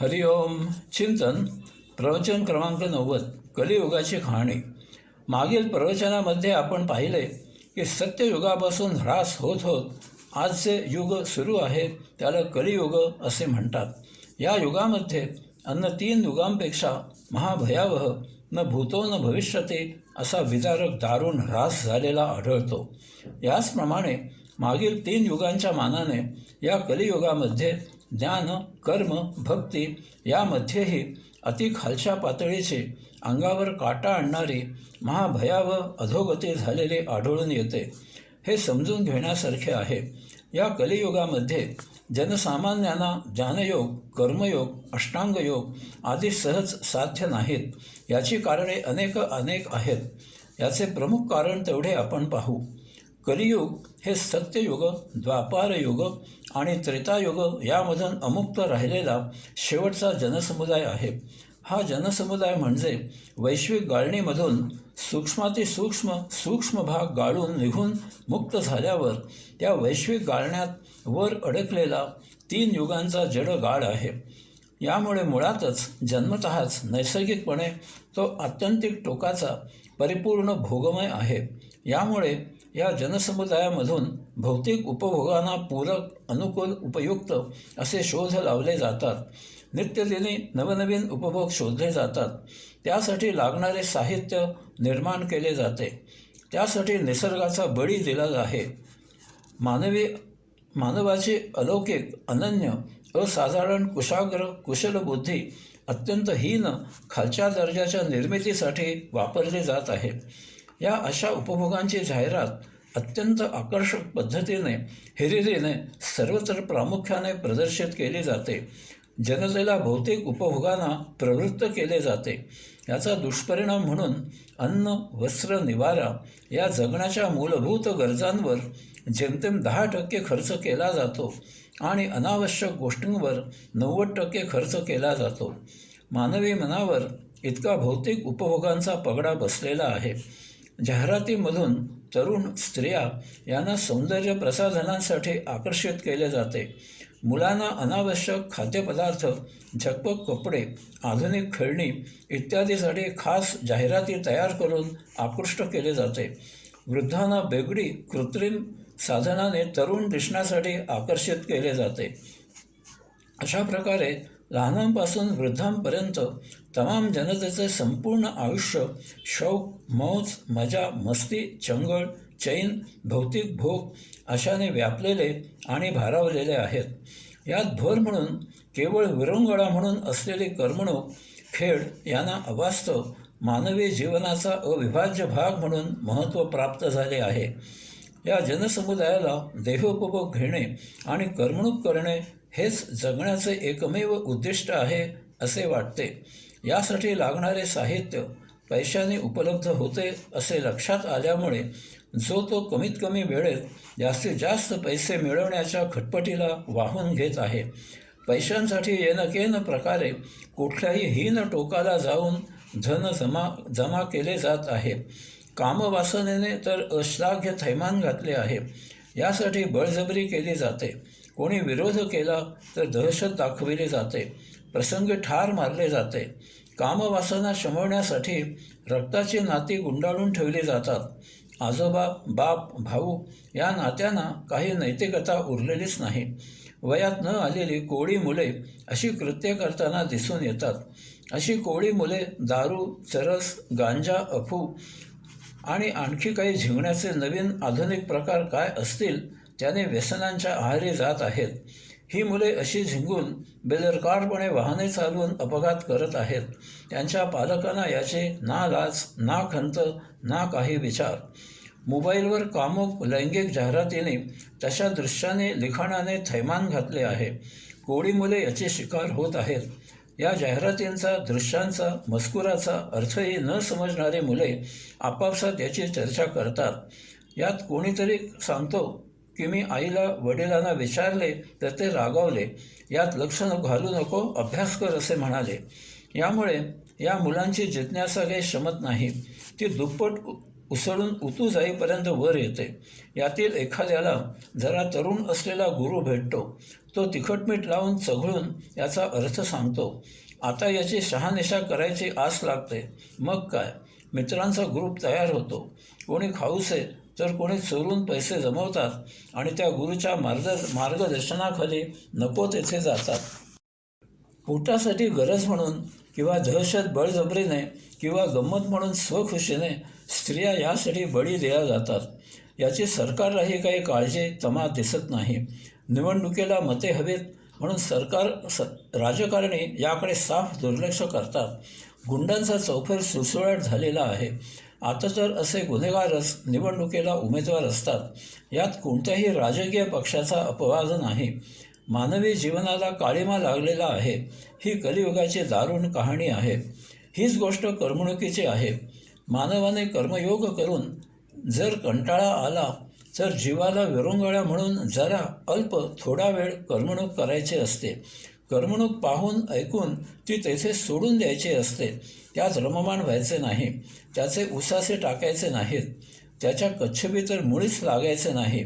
हरिओम. चिंतन. प्रवचन क्रमांक 90. कलियुगाची कहाणी. मागील प्रवचनामध्ये आपण पाहिले की सत्ययुगापासून ह्रास होत होत आज जे युग सुरू आहे त्याला कलियुग असे म्हणतात. या युगामध्ये अन्य 3 युगांपेक्षा महाभयावह न भूतो न भविष्यते असा विदारक दारुण ह्रास झालेला आढळतो. याचप्रमाणे मागील 3 युगांच्या मानाने या कलियुगामध्ये ज्ञान, कर्म, भक्ती यामध्येही अति खालच्या पातळीचे अंगावर काटा आणणारी महाभयावह अधोगती झालेले आढळून येते. हे समजून घेण्यासारखे आहे. या कलियुगामध्ये जनसामान्यांना ज्ञानयोग, कर्मयोग, अष्टांगयोग आदी सहज साध्य नाहीत. याची कारणे अनेक आहेत. याचे प्रमुख कारण तेवढे आपण पाहू. कलियुग हे सत्ययुग, द्वापारयुग आणि त्रेतायुग यामधून अमुक्त राहिलेला शेवटचा जनसमुदाय आहे. हा जनसमुदाय म्हणजे वैश्विक गाळणीमधून सूक्ष्म भाग गाळून निघून मुक्त झाल्यावर त्या वैश्विक गाळण्यात वर अडकलेला 3 युगांचा जड गाळ आहे. यामुळे मुळातच जन्मतःच नैसर्गिकपणे तो आत्यंतिक टोकाचा परिपूर्ण भोगमय आहे. यामुळे या जनसमुदायामधून भौतिक उपभोगांना पूरक, अनुकूल, उपयुक्त असे शोध लावले जातात. नित्यदिनी नवनवीन उपभोग शोधले जातात. त्यासाठी लागणारे साहित्य निर्माण केले जाते. त्यासाठी निसर्गाचा बळी दिला आहे. मानवाची अलौकिक, अनन्य, असाधारण कुशल बुद्धी अत्यंत हीन खालच्या दर्जाच्या निर्मितीसाठी वापरली जात आहे. या अशा उपभोगांची जाहिरात अत्यंत आकर्षक पद्धतीने, हिरिरीने सर्वत्र प्रामुख्याने प्रदर्शित केली जाते. जनतेला भौतिक उपभोगांना प्रवृत्त केले जाते. याचा दुष्परिणाम म्हणून अन्न, वस्त्र, निवारा या जगण्याच्या मूलभूत गरजांवर जेमतेम 10% खर्च केला जातो आणि अनावश्यक गोष्टींवर 90% खर्च केला जातो. मानवी मनावर इतका भौतिक उपभोगांचा पगडा बसलेला आहे. जाहिरातीमधून तरुण स्त्रिया यांना सौंदर्य प्रसाधनांसाठी आकर्षित केले जाते. मुलांना अनावश्यक खाद्यपदार्थ, झकपक कपडे, आधुनिक खेळणी इत्यादीसाठी खास जाहिराती तयार करून आकृष्ट केले जाते. वृद्धांना बेगडी कृत्रिम साधनाने तरुण दिसण्यासाठी आकर्षित केले जाते. अशा प्रकारे लहानांपासून वृद्धांपर्यंत तमाम जनतेचे संपूर्ण आयुष्य शौक, मौज, मजा, मस्ती, चंगळ, चैन, भौतिक भोग अशाने व्यापलेले आणि भारावलेले आहेत. यात भर म्हणून केवळ विरंगुळा म्हणून असलेली करमणूक, खेळ यांना अवास्तव मानवी जीवनाचा अविभाज्य भाग म्हणून महत्त्व प्राप्त झाले आहे. या जनसमुदायाला देहोपभोग घेणे आणि करमणूक करणे हेच जगण्याचे एकमेव उद्दिष्ट आहे असे वाटते. यासाठी लागणारे साहित्य पैशाने उपलब्ध होते असे लक्षात आल्यामुळे जो तो कमीत कमी वेळेत जास्तीत जास्त पैसे मिळवण्याच्या खटपटीला वाहून घेत आहे. पैशांसाठी येनकेन प्रकारे कुठल्याही हीन टोकाला जाऊन धन जमा केले जात आहे. कामवासनेने तर अश्लाघ्य थैमान घातले आहे. यासाठी बळजबरी केली जाते. कोणी विरोध केला तर दहशत दाखविली जाते. प्रसंगी ठार मारले जाते. कामवासना शमवण्यासाठी रक्ताची नाती गुंडाळून ठेवली जातात. आजोबा, बाप, भाऊ या नात्यांना काही नैतिकता उरलेलीच नाही. वयात न आलेली कोळी मुले अशी कृत्ये करताना दिसून येतात. अशी कोळी मुले दारू, चरस, गांजा, अफू आणि आणखी काही झिंगण्याचे नवीन आधुनिक प्रकार काय असतील त्याने व्यसनांच्या आहारी जात आहेत. ही मुले अशी झिंगून बेदरकारपणे वाहने चालवून अपघात करत आहेत. त्यांच्या पालकांना याचे ना लाज, ना खंत, ना काही विचार. मोबाईलवर कामुक लैंगिक जाहिरातीने तशा दृश्याने, लिखाणाने थैमान घातले आहे. कोळी मुले याची शिकार होत आहेत. या जाहिरातींचा, दृश्यांचा, मजकुराचा अर्थही न समजणारे मुले आपापसात याची चर्चा करतात. यात कोणीतरी सांगतो की मी आईला, वडिलांना विचारले तर ते रागावले. यात लक्ष घालू नको, अभ्यास कर असे म्हणाले. यामुळे या मुलांची जिज्ञासा काही शमत नाही. ती दुप्पट उसळून उतू जाईपर्यंत वर येते. यातील एखाद्याला जरा तरुण असलेला गुरु भेटतो. तो तिखटमीठ लावून चघळून याचा अर्थ सांगतो. आता याची शहानिशा करायची आस लागते. मग काय, मित्रांचा ग्रुप तयार होतो. कोणी खाऊसे तर कोणी चोरून पैसे जमवतात आणि त्या गुरुच्या मार्गदर्शनाखाली नको तेथे जातात. पोटासाठी गरज म्हणून किंवा दहशत बळजबरीने किंवा गंमत म्हणून स्वखुशीने स्त्रिया यासाठी बळी दिल्या जातात. याची सरकारलाही काही काळजी तमा दिसत नाही. निवडणुकीला मते हवेत म्हणून राजकारणी याकडे साफ दुर्लक्ष करतात. गुंडांचा चौफेर सुळसुळाट झालेला आहे. आता तर असे गुन्हेगारच निवडणुकीला उमेदवार असतात. यात कोणत्याही राजकीय पक्षाचा अपवाद नाही. मानवी जीवनाला काळिमा लागलेला आहे. ही कलियुगाची दारुण कहाणी आहे. हीच गोष्ट करमणुकीची आहे. मानवाने कर्मयोग करून जर कंटाळा आला तर जीवाला विरंगुळा म्हणून जरा अल्प थोडा वेळ करमणूक करायची असते. करमणूक पाहून ऐकून ती तेथे सोडून द्यायची असते. त्यात रममाण व्हायचे नाही. त्याचे उसासे टाकायचे नाहीत. त्याच्या कच्छबी तर मुळीच लागायचे नाही.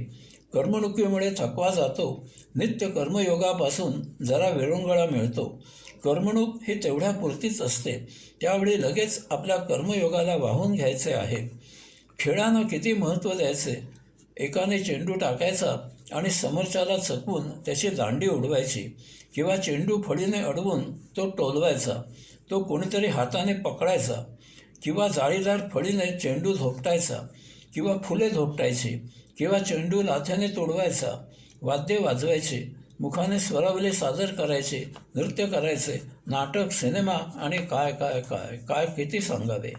करमणुकीमुळे थकवा जातो. नित्य कर्मयोगापासून जरा विरंगुळा मिळतो. करमणूक ही तेवढ्यापुरतीच असते. त्यावेळी लगेच आपल्या कर्मयोगाला वाहून घ्यायचे आहे. खेळांना किती महत्त्व द्यायचे. एकाने चेंडू टाकायचा आणि समोरच्याला चकवून त्याची दांडी उडवायची किंवा चेंडू फळीने अडवून तो टोलवायचा. तो कोणीतरी हाताने पकडायचा किंवा जाळीदार फळीने चेंडू धोपटायचा किंवा फुले धोपटायची किंवा चेंडू लाथ्याने तोडवायचा. वाद्ये वाजवायची, मुखाने स्वरावली सादर करायचे, नृत्य करायचे, नाटक, सिनेमा आणि काय काय काय काय किती सांगावे.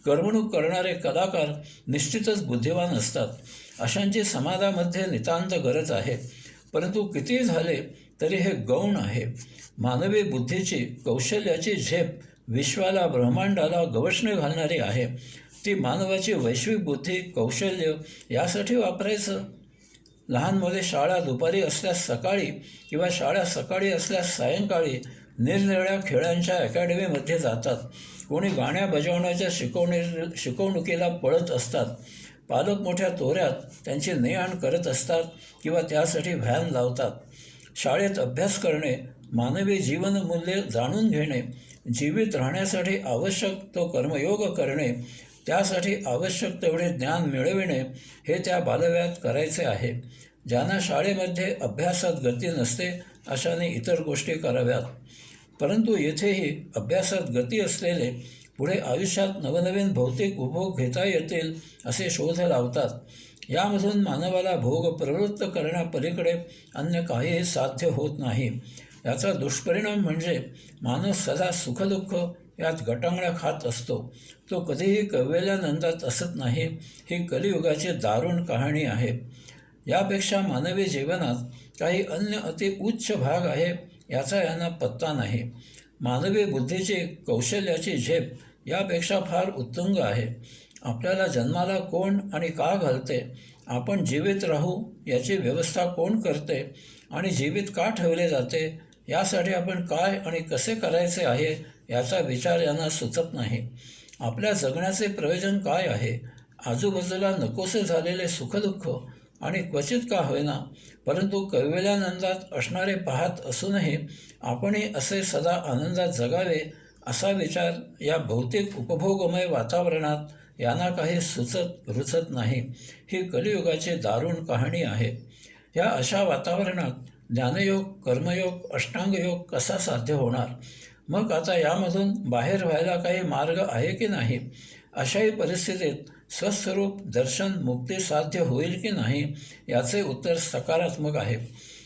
करमणूक करणारे कलाकार निश्चितच बुद्धिवान असतात. अशांची समाजामध्ये नितांत गरज आहे. परंतु किती झाले तरी हे गौण आहे. मानवी बुद्धीची, कौशल्याची झेप विश्वाला, ब्रह्मांडाला गवसणी घालणारी आहे. ती मानवाची वैश्विक बुद्धी, कौशल्य यासाठी वापरायचं. लहान मुले शाळा दुपारी असल्यास सकाळी किंवा शाळा सकाळी असल्यास सायंकाळी निरनिराळ्या खेळांच्या अकॅडमीमध्ये जातात. कोणी गाण्या बजावण्याच्या शिकवणुकीला पळत असतात. पालक मोठ्या तोऱ्यात त्यांची ने-आण करत असतात किंवा त्यासाठी व्हॅन लावतात. शाळेत अभ्यास करणे, मानवी जीवनमूल्ये जाणून घेणे, जीवित राहण्यासाठी आवश्यक तो कर्मयोग करणे, त्यासाठी आवश्यक तेवढे ज्ञान मिळविणे हे त्या बालवयात करायचे आहे. ज्यांना शाळेमध्ये अभ्यासात गती नसते अशाने इतर गोष्टी कराव्यात. परंतु येथेही अभ्यासात गती असलेले पुढे आयुष्यात नवनवीन भौतिक उपभोग घेता येतील असे शोध लावतात. यामधून मानवाला भोग प्रवृत्त करण्यापलीकडे अन्य काहीही साध्य होत नाही. याचा दुष्परिणाम म्हणजे माणूस सदा सुखदुःख यात गटांगळ्या खात असतो. तो कधीही कव्वल्यानंदात असत नाही. ही कलियुगाची दारुण कहाणी आहे. यापेक्षा मानवी जीवनात काही अन्य अति उच्च भाग आहे याचा यांना पत्ता नाही. मानवी बुद्धीची, कौशल्याची झेप यापेक्षा फार उत्तुंग आहे. आपल्याला जन्माला कोण आणि का घालते, आपण जीवित राहू याची व्यवस्था कोण करते आणि जीवित का ठेवले जाते, यासाठी आपण काय आणि कसे करायचे आहे याचा विचार यांना सुचत नाही. आपल्या जगण्याचे प्रयोजन काय आहे, आजूबाजूला नकोसे झालेले सुखदुःख आणि क्वचित का होईना परंतु कैवल्यानंदात असणारे पाहत असूनही आपणही असे सदा आनंदात जगावे असा विचार या भौतिक उपभोगमय वातावरणात यांना काही सुचत रुचत नाही. ही कलियुगाची दारुण कहाणी आहे. या अशा वातावरणात ज्ञानयोग, कर्मयोग, अष्टांगयोग कसा साध्य होणार? मग आता यामधून बाहेर व्हायला काही मार्ग आहे की नाही? अशाही परिस्थितीत स्वस्वरूप दर्शन मुक्ती साध्य होईल की नाही याचे उत्तर सकारात्मक आहे.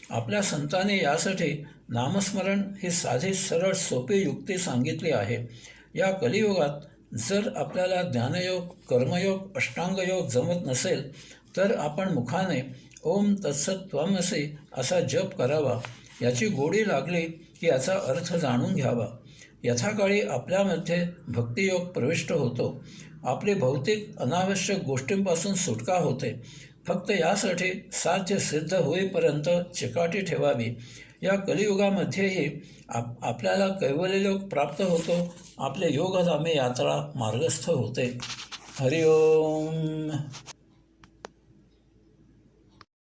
आपल्या संतांनी यासाठी नामस्मरण ही साधी सरळ सोपी युक्ती सांगितली आहे. या कलियुगात जर आपल्याला ज्ञानयोग, कर्मयोग, अष्टांगयोग जमत नसेल तर आपण मुखाने ओम तत्सत त्वमसि असा जप करावा. याची गोडी लागली की याचा अर्थ जाणून घ्यावा. यथाकाळी आपल्यामध्ये भक्तियोग प्रविष्ट होतो. आपली भौतिक अनावश्यक गोष्टींपासून सुटका होते. फक्त यासाठी साध्य सिद्ध होईपर्यंत चिकाटी ठेवावी. या कलियुगामध्येही आपल्याला कैवल्ययोग प्राप्त होतो. आपले योगधामी यात्रा मार्गस्थ होते. हरिओम.